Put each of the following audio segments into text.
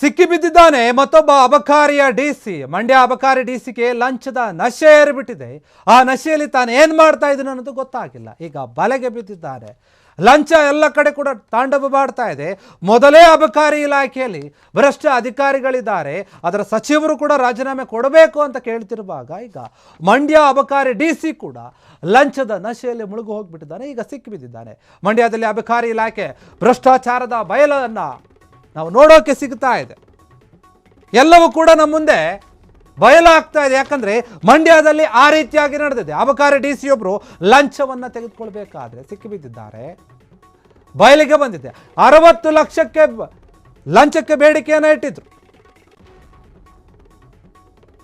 ಸಿಕ್ಕಿಬಿದ್ದಿದ್ದಾನೆ ಮತ್ತೊಬ್ಬ ಅಬಕಾರಿಯ ಡಿಸಿ. ಮಂಡ್ಯ ಅಬಕಾರಿ ಡಿಸಿಗೆ ಲಂಚದ ನಶೆ ಏರಿಬಿಟ್ಟಿದೆ. ಆ ನಶೆಯಲ್ಲಿ ತಾನು ಏನು ಮಾಡ್ತಾ ಇದ್ದಾನೆ ಅನ್ನೋದು ಗೊತ್ತಾಗಿಲ್ಲ. ಈಗ ಬಲೆಗೆ ಬಿದ್ದಿದ್ದಾರೆ. ಲಂಚ ಎಲ್ಲ ಕಡೆ ಕೂಡ ತಾಂಡವ ಮಾಡ್ತಾ ಇದೆ. ಮೊದಲೇ ಅಬಕಾರಿ ಇಲಾಖೆಯಲ್ಲಿ ಭ್ರಷ್ಟ ಅಧಿಕಾರಿಗಳಿದ್ದಾರೆ, ಅದರ ಸಚಿವರು ಕೂಡ ರಾಜೀನಾಮೆ ಕೊಡಬೇಕು ಅಂತ ಕೇಳ್ತಿರುವಾಗ ಈಗ ಮಂಡ್ಯ ಅಬಕಾರಿ ಡಿಸಿ ಕೂಡ ಲಂಚದ ನಶೆಯಲ್ಲಿ ಮುಳುಗು ಹೋಗಿಬಿಟ್ಟಿದ್ದಾನೆ. ಈಗ ಸಿಕ್ಕಿಬಿದ್ದಿದ್ದಾನೆ. ಮಂಡ್ಯದಲ್ಲಿ ಅಬಕಾರಿ ಇಲಾಖೆ ಭ್ರಷ್ಟಾಚಾರದ ಬಯಲನ್ನು ನಾವು ನೋಡೋಕೆ ಸಿಗ್ತಾ ಇದೆ. ಎಲ್ಲವೂ ಕೂಡ ನಮ್ಮ ಮುಂದೆ ಬಯಲಾಗ್ತಾ ಇದೆ. ಯಾಕಂದ್ರೆ ಮಂಡ್ಯದಲ್ಲಿ ಆ ರೀತಿಯಾಗಿ ನಡೆದಿದೆ. ಅಬಕಾರಿ ಡಿ ಸಿ ಒಬ್ರು ಲಂಚವನ್ನು ತೆಗೆದುಕೊಳ್ಬೇಕಾದ್ರೆ ಸಿಕ್ಕಿಬಿದ್ದಿದ್ದಾರೆ. ಬಯಲಿಗೆ ಬಂದಿದೆ. 60 ಲಕ್ಷಕ್ಕೆ ಲಂಚಕ್ಕೆ ಬೇಡಿಕೆಯನ್ನು ಇಟ್ಟಿದ್ರು.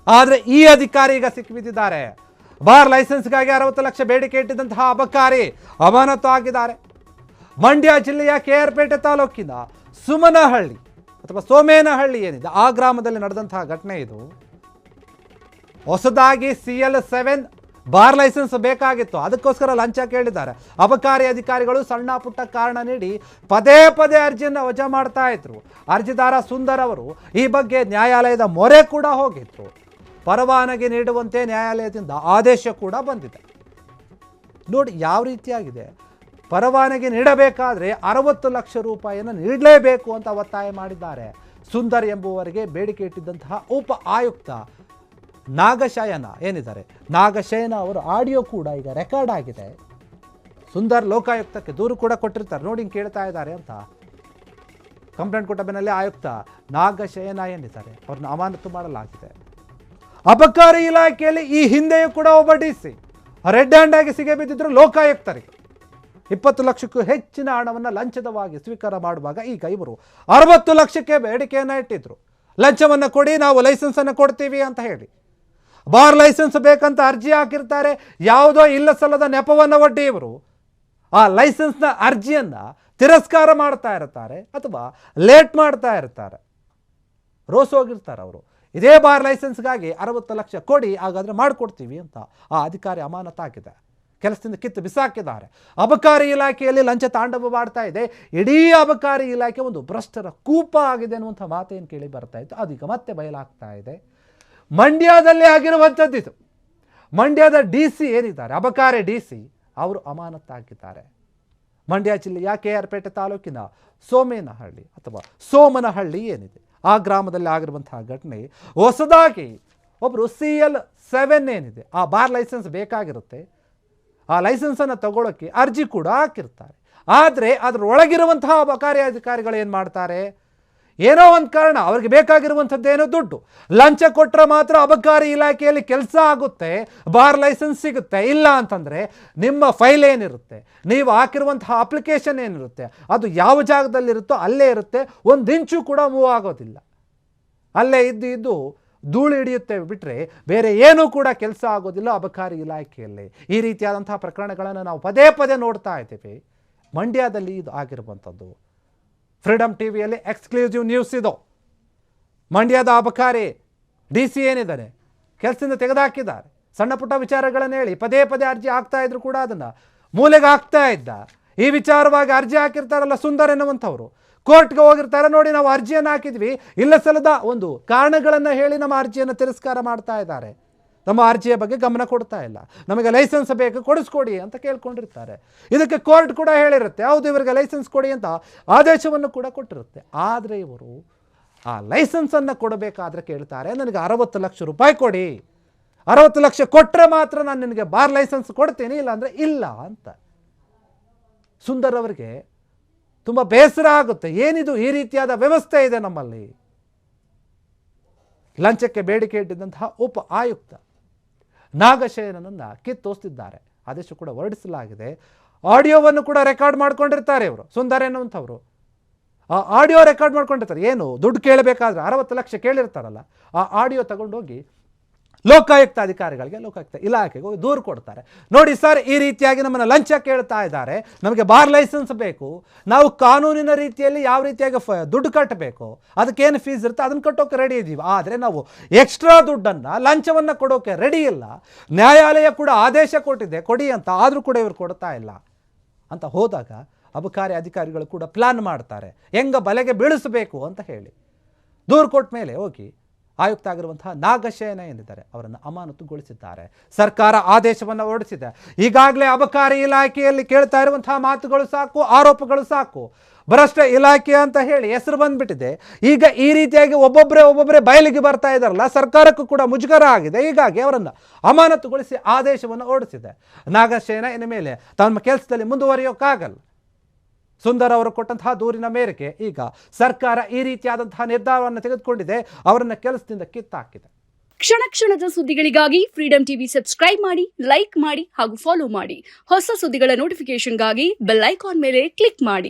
ಆದ್ರೆ ಈ ಅಧಿಕಾರಿ ಈಗ ಸಿಕ್ಕಿಬಿದ್ದಿದ್ದಾರೆ. ಬಾರ್ ಲೈಸೆನ್ಸ್ಗಾಗಿ 60 ಲಕ್ಷ ಬೇಡಿಕೆ ಇಟ್ಟಿದ್ದಂತಹ ಅಬಕಾರಿ ಅಮಾನತು ಆಗಿದ್ದಾರೆ. ಮಂಡ್ಯ ಜಿಲ್ಲೆಯ KR ಪೇಟೆ ತಾಲೂಕಿನ ಸುಮನಹಳ್ಳಿ ಅಥವಾ ಸೋಮೇನಹಳ್ಳಿ ಏನಿದೆ ಆ ಗ್ರಾಮದಲ್ಲಿ ನಡೆದಂತಹ ಘಟನೆ ಇದು. ಹೊಸದಾಗಿ CL7 ಬಾರ್ ಲೈಸೆನ್ಸ್ ಬೇಕಾಗಿತ್ತು, ಅದಕ್ಕೋಸ್ಕರ ಲಂಚ ಕೇಳಿದ್ದಾರೆ. ಅಬಕಾರಿ ಅಧಿಕಾರಿಗಳು ಸಣ್ಣ ಪುಟ್ಟ ಕಾರಣ ನೀಡಿ ಪದೇ ಪದೇ ಅರ್ಜಿಯನ್ನು ವಜಾ ಮಾಡ್ತಾ ಇದ್ರು. ಅರ್ಜಿದಾರ ಸುಂದರ್ ಅವರು ಈ ಬಗ್ಗೆ ನ್ಯಾಯಾಲಯದ ಮೊರೆ ಕೂಡ ಹೋಗಿದ್ರು. ಪರವಾನಗಿ ನೀಡುವಂತೆ ನ್ಯಾಯಾಲಯದಿಂದ ಆದೇಶ ಕೂಡ ಬಂದಿದೆ. ನೋಡಿ ಯಾವ ರೀತಿಯಾಗಿದೆ. ಪರವಾನಗಿ ನೀಡಬೇಕಾದ್ರೆ 60 ಲಕ್ಷ ರೂಪಾಯಿಯನ್ನು ನೀಡಲೇಬೇಕು ಅಂತ ಒತ್ತಾಯ ಮಾಡಿದ್ದಾರೆ. ಸುಂದರ್ ಎಂಬುವರಿಗೆ ಬೇಡಿಕೆ ಇಟ್ಟಿದ್ದಂತಹ ಉಪ ಆಯುಕ್ತ ನಾಗಶಯನ ಏನಿದ್ದಾರೆ, ನಾಗಶಯನ ಅವರ ಆಡಿಯೋ ಕೂಡ ಈಗ ರೆಕಾರ್ಡ್ ಆಗಿದೆ. ಸುಂದರ್ ಲೋಕಾಯುಕ್ತಕ್ಕೆ ದೂರು ಕೂಡ ಕೊಟ್ಟಿರ್ತಾರೆ. ನೋಡಿ ಹಿಂಗೆ ಕೇಳ್ತಾ ಇದ್ದಾರೆ ಅಂತ ಕಂಪ್ಲೇಂಟ್ ಕೊಟ್ಟ ಬೆನ್ನಲ್ಲೇ ಆಯುಕ್ತ ನಾಗಶಯನ ಏನಿದ್ದಾರೆ ಅವ್ರನ್ನ ಅಮಾನತು ಮಾಡಲಾಗಿದೆ. ಅಬಕಾರಿ ಇಲಾಖೆಯಲ್ಲಿ ಈ ಹಿಂದೆಯೂ ಕೂಡ ಒಬ್ಬ DC ರೆಡ್ ಹ್ಯಾಂಡ್ ಆಗಿ ಸಿಗೇ ಬಿದ್ದಿದ್ರು ಲೋಕಾಯುಕ್ತರಿಗೆ. 20 ಲಕ್ಷಕ್ಕೂ ಹೆಚ್ಚಿನ ಹಣವನ್ನು ಲಂಚದವಾಗಿ ಸ್ವೀಕಾರ ಮಾಡುವಾಗ ಈಗ ಇವರು 60 ಲಕ್ಷಕ್ಕೆ ಬೇಡಿಕೆಯನ್ನು ಇಟ್ಟಿದ್ರು. ಲಂಚವನ್ನು ಕೊಡಿ, ನಾವು ಲೈಸೆನ್ಸನ್ನು ಕೊಡ್ತೀವಿ ಅಂತ ಹೇಳಿ. ಬಾರ್ ಲೈಸೆನ್ಸ್ ಬೇಕಂತ ಅರ್ಜಿ ಹಾಕಿರ್ತಾರೆ. ಯಾವುದೋ ಇಲ್ಲ ಸಲ್ಲದ ನೆಪವನ್ನು ಒಡ್ಡಿ ಇವರು ಆ ಲೈಸೆನ್ಸ್ನ ಅರ್ಜಿಯನ್ನು ತಿರಸ್ಕಾರ ಮಾಡ್ತಾ ಇರ್ತಾರೆ ಅಥವಾ ಲೇಟ್ ಮಾಡ್ತಾ ಇರ್ತಾರೆ. ರೋಸ್ ಹೋಗಿರ್ತಾರೆ ಅವರು. ಇದೇ ಬಾರ್ ಲೈಸೆನ್ಸ್ಗಾಗಿ 60 ಲಕ್ಷ ಕೊಡಿ, ಹಾಗಾದರೆ ಮಾಡಿಕೊಡ್ತೀವಿ ಅಂತ ಆ ಅಧಿಕಾರಿ ಅಮಾನತಾಗಿದೆ. ಕೆಲಸದಿಂದ ಕಿತ್ತು ಬಿಸಾಕಿದ್ದಾರೆ. ಅಬಕಾರಿ ಇಲಾಖೆಯಲ್ಲಿ ಲಂಚ ತಾಂಡವ ಮಾಡ್ತಾ ಇದೆ. ಇಡೀ ಅಬಕಾರಿ ಇಲಾಖೆ ಒಂದು ಭ್ರಷ್ಟರ ಕೂಪ ಆಗಿದೆ ಅನ್ನುವಂಥ ಮಾತೇನು ಕೇಳಿ ಬರ್ತಾ ಇತ್ತು, ಅದೀಗ ಮತ್ತೆ ಬಯಲಾಗ್ತಾ ಇದೆ. ಮಂಡ್ಯದಲ್ಲಿ ಆಗಿರುವಂಥದ್ದಿದು. ಮಂಡ್ಯದ DC ಏನಿದ್ದಾರೆ ಅಬಕಾರಿ DC ಅವರು ಅಮಾನತಾಗಿದ್ದಾರೆ. ಮಂಡ್ಯ ಜಿಲ್ಲೆಯ KR ಪೇಟೆ ತಾಲೂಕಿನ ಸೋಮೇನಹಳ್ಳಿ ಅಥವಾ ಸೋಮನಹಳ್ಳಿ ಏನಿದೆ ಆ ಗ್ರಾಮದಲ್ಲಿ ಆಗಿರುವಂತಹ ಘಟನೆ. ಹೊಸದಾಗಿ ಒಬ್ಬರು CL7 ಏನಿದೆ ಆ ಬಾರ್ ಲೈಸೆನ್ಸ್ ಬೇಕಾಗಿರುತ್ತೆ. ಆ ಲೈಸೆನ್ಸನ್ನು ತಗೊಳ್ಳೋಕ್ಕೆ ಅರ್ಜಿ ಕೂಡ ಹಾಕಿರ್ತಾರೆ. ಆದರೆ ಅದರೊಳಗಿರುವಂತಹ ಅಬಕಾರಿ ಅಧಿಕಾರಿಗಳು ಏನು ಮಾಡ್ತಾರೆ, ಏನೋ ಒಂದು ಕಾರಣ ಅವ್ರಿಗೆ ಬೇಕಾಗಿರುವಂಥದ್ದೇನೋ ದುಡ್ಡು. ಲಂಚ ಕೊಟ್ಟರೆ ಮಾತ್ರ ಅಬಕಾರಿ ಇಲಾಖೆಯಲ್ಲಿ ಕೆಲಸ ಆಗುತ್ತೆ, ಬಾರ್ ಲೈಸೆನ್ಸ್ ಸಿಗುತ್ತೆ. ಇಲ್ಲ ಅಂತಂದರೆ ನಿಮ್ಮ ಫೈಲ್ ಏನಿರುತ್ತೆ, ನೀವು ಹಾಕಿರುವಂತಹ ಅಪ್ಲಿಕೇಶನ್ ಏನಿರುತ್ತೆ ಅದು ಯಾವ ಜಾಗದಲ್ಲಿರುತ್ತೋ ಅಲ್ಲೇ ಇರುತ್ತೆ. ಒಂದು ಇಂಚು ಕೂಡ ಮೂವ್ ಆಗೋದಿಲ್ಲ. ಅಲ್ಲೇ ಇದ್ದು ಧೂಳು ಹಿಡಿಯುತ್ತೆ ಬಿಟ್ಟರೆ ಬೇರೆ ಏನೂ ಕೂಡ ಕೆಲಸ ಆಗೋದಿಲ್ಲ ಅಬಕಾರಿ ಇಲಾಖೆಯಲ್ಲಿ. ಈ ರೀತಿಯಾದಂತಹ ಪ್ರಕರಣಗಳನ್ನು ನಾವು ಪದೇ ಪದೇ ನೋಡ್ತಾ ಇದ್ದೀವಿ. ಮಂಡ್ಯದಲ್ಲಿ ಇದು ಆಗಿರುವಂಥದ್ದು. ಫ್ರೀಡಮ್ ಟಿವಿಯಲ್ಲಿ ಎಕ್ಸ್ಕ್ಲೂಸಿವ್ ನ್ಯೂಸ್ ಇದು. ಮಂಡ್ಯದ ಅಬಕಾರಿ DC ಏನಿದ್ದಾರೆ ಕೆಲಸದಿಂದ ತೆಗೆದುಹಾಕಿದ್ದಾರೆ. ಸಣ್ಣ ಪುಟ್ಟ ವಿಚಾರಗಳನ್ನು ಹೇಳಿ ಪದೇ ಪದೇ ಅರ್ಜಿ ಹಾಕ್ತಾ ಇದ್ರು ಕೂಡ ಅದನ್ನು ಮೂಲೆಗೆ ಹಾಕ್ತಾ ಇದ್ದ. ಈ ವಿಚಾರವಾಗಿ ಅರ್ಜಿ ಹಾಕಿರ್ತಾರಲ್ಲ ಸುಂದರ್ ಎನ್ನುವಂಥವ್ರು ಕೋರ್ಟ್ಗೆ ಹೋಗಿರ್ತಾರೆ. ನೋಡಿ ನಾವು ಅರ್ಜಿಯನ್ನು ಹಾಕಿದ್ವಿ, ಇಲ್ಲ ಸಲ್ಲದ ಒಂದು ಕಾರಣಗಳನ್ನು ಹೇಳಿ ನಮ್ಮ ಅರ್ಜಿಯನ್ನು ತಿರಸ್ಕಾರ ಮಾಡ್ತಾ ಇದ್ದಾರೆ. ನಮ್ಮ ಅರ್ಜಿಯ ಬಗ್ಗೆ ಗಮನ ಕೊಡ್ತಾ ಇಲ್ಲ. ನಮಗೆ ಲೈಸೆನ್ಸ್ ಬೇಕು, ಕೊಡಿಸ್ಕೊಡಿ ಅಂತ ಕೇಳ್ಕೊಂಡಿರ್ತಾರೆ. ಇದಕ್ಕೆ ಕೋರ್ಟ್ ಕೂಡ ಹೇಳಿರುತ್ತೆ, ಹೌದು ಇವರಿಗೆ ಲೈಸೆನ್ಸ್ ಕೊಡಿ ಅಂತ ಆದೇಶವನ್ನು ಕೂಡ ಕೊಟ್ಟಿರುತ್ತೆ. ಆದರೆ ಇವರು ಆ ಲೈಸೆನ್ಸನ್ನು ಕೊಡಬೇಕಾದ್ರೆ ಕೇಳ್ತಾರೆ, ನನಗೆ 60 ಲಕ್ಷ ರೂಪಾಯಿ ಕೊಡಿ, 60 ಲಕ್ಷ ಕೊಟ್ಟರೆ ಮಾತ್ರ ನಾನು ನಿನಗೆ ಬಾರ್ ಲೈಸೆನ್ಸ್ ಕೊಡ್ತೀನಿ, ಇಲ್ಲಾಂದರೆ ಇಲ್ಲ ಅಂತ. ಸುಂದರ್ ಅವರಿಗೆ ತುಂಬ ಬೇಸರ ಆಗುತ್ತೆ. ಏನಿದು ಈ ರೀತಿಯಾದ ವ್ಯವಸ್ಥೆ ಇದೆ ನಮ್ಮಲ್ಲಿ. ಲಂಚಕ್ಕೆ ಬೇಡಿಕೆ ಇಟ್ಟಿದ್ದಂತಹ ಉಪ ಆಯುಕ್ತ ನಾಗಶಯನನನ್ನು ಕಿತ್ತೋಸ್ತಿದ್ದಾರೆ. ಆದೇಶ ಕೂಡ ಹೊರಡಿಸಲಾಗಿದೆ. ಆಡಿಯೋವನ್ನು ಕೂಡ ರೆಕಾರ್ಡ್ ಮಾಡ್ಕೊಂಡಿರ್ತಾರೆ ಇವರು ಸುಂದರ್ ಎನ್ನುವಂಥವ್ರು. ಆ ಆಡಿಯೋ ರೆಕಾರ್ಡ್ ಮಾಡ್ಕೊಂಡಿರ್ತಾರೆ. ಏನು ದುಡ್ಡು ಕೇಳಬೇಕಾದ್ರೆ 60 ಲಕ್ಷ ಕೇಳಿರ್ತಾರಲ್ಲ, ಆ ಆಡಿಯೋ ತಗೊಂಡೋಗಿ ಲೋಕಾಯುಕ್ತ ಅಧಿಕಾರಿಗಳಿಗೆ, ಲೋಕಾಯುಕ್ತ ಇಲಾಖೆಗೆ ಹೋಗಿ ದೂರು ಕೊಡ್ತಾರೆ. ನೋಡಿ ಸರ್, ಈ ರೀತಿಯಾಗಿ ನಮ್ಮನ್ನು ಲಂಚ ಕೇಳ್ತಾ ಇದ್ದಾರೆ, ನಮಗೆ ಬಾರ್ ಲೈಸೆನ್ಸ್ ಬೇಕು, ನಾವು ಕಾನೂನಿನ ರೀತಿಯಲ್ಲಿ ಯಾವ ರೀತಿಯಾಗಿ ದುಡ್ಡು ಕಟ್ಟಬೇಕು, ಅದಕ್ಕೇನು ಫೀಸ್ ಇರುತ್ತೆ ಅದನ್ನು ಕಟ್ಟೋಕೆ ರೆಡಿ ಇದ್ದೀವಿ. ಆದರೆ ನಾವು ಎಕ್ಸ್ಟ್ರಾ ದುಡ್ಡನ್ನು ಲಂಚವನ್ನು ಕೊಡೋಕೆ ರೆಡಿ ಇಲ್ಲ. ನ್ಯಾಯಾಲಯ ಕೂಡ ಆದೇಶ ಕೊಟ್ಟಿದೆ ಕೊಡಿ ಅಂತ, ಆದರೂ ಕೂಡ ಇವರು ಕೊಡ್ತಾ ಇಲ್ಲ ಅಂತ ಹೋದಾಗ ಅಬಕಾರಿ ಅಧಿಕಾರಿಗಳು ಕೂಡ ಪ್ಲಾನ್ ಮಾಡ್ತಾರೆ ಹೆಂಗೆ ಬಲೆಗೆ ಬೀಳಿಸಬೇಕು ಅಂತ ಹೇಳಿ. ದೂರು ಕೊಟ್ಟ ಮೇಲೆ ಹೋಗಿ ಆಯುಕ್ತ ಆಗಿರುವಂತಹ ನಾಗಶಯನ ಏನಿದ್ದಾರೆ ಅವರನ್ನು ಅಮಾನತುಗೊಳಿಸಿದ್ದಾರೆ. ಸರ್ಕಾರ ಆದೇಶವನ್ನು ಹೊರಡಿಸಿದೆ. ಈಗಾಗಲೇ ಅಬಕಾರಿ ಇಲಾಖೆಯಲ್ಲಿ ಕೇಳ್ತಾ ಇರುವಂತಹ ಮಾತುಗಳು ಸಾಕು, ಆರೋಪಗಳು ಸಾಕು. ಭ್ರಷ್ಟ ಇಲಾಖೆ ಅಂತ ಹೇಳಿ ಹೆಸರು ಬಂದ್ಬಿಟ್ಟಿದೆ. ಈಗ ಈ ರೀತಿಯಾಗಿ ಒಬ್ಬೊಬ್ಬರೇ ಬಯಲಿಗೆ ಬರ್ತಾ ಇದ್ದಾರಲ್ಲ, ಸರ್ಕಾರಕ್ಕೂ ಕೂಡ ಮುಜುಗರ ಆಗಿದೆ. ಹೀಗಾಗಿ ಅವರನ್ನು ಅಮಾನತುಗೊಳಿಸಿ ಆದೇಶವನ್ನು ಹೊರಡಿಸಿದೆ. ನಾಗಶಯನ ಇನ್ನು ಮೇಲೆ ತಮ್ಮ ಕೆಲಸದಲ್ಲಿ ಮುಂದುವರಿಯೋಕ್ಕಾಗಲ್ಲ. ಸುಂದರ್ ಅವರು ಕೊಟ್ಟಂತಹ ದೂರಿನ ಮೇರೆಗೆ ಈಗ ಸರ್ಕಾರ ಈ ರೀತಿಯಾದಂತಹ ನಿರ್ಧಾರವನ್ನು ತೆಗೆದುಕೊಂಡಿದೆ. ಅವರನ್ನ ಕೆಲಸದಿಂದ ಕಿತ್ತಾಕಿದೆ. ಕ್ಷಣ ಕ್ಷಣದ ಸುದ್ದಿಗಳಿಗಾಗಿ ಫ್ರೀಡಂ ಟಿವಿ ಸಬ್ಸ್ಕ್ರೈಬ್ ಮಾಡಿ, ಲೈಕ್ ಮಾಡಿ ಹಾಗೂ ಫಾಲೋ ಮಾಡಿ. ಹೊಸ ಸುದ್ದಿಗಳ ನೋಟಿಫಿಕೇಶನ್ಗಾಗಿ ಬೆಲ್ ಐಕಾನ್ ಮೇಲೆ ಕ್ಲಿಕ್ ಮಾಡಿ.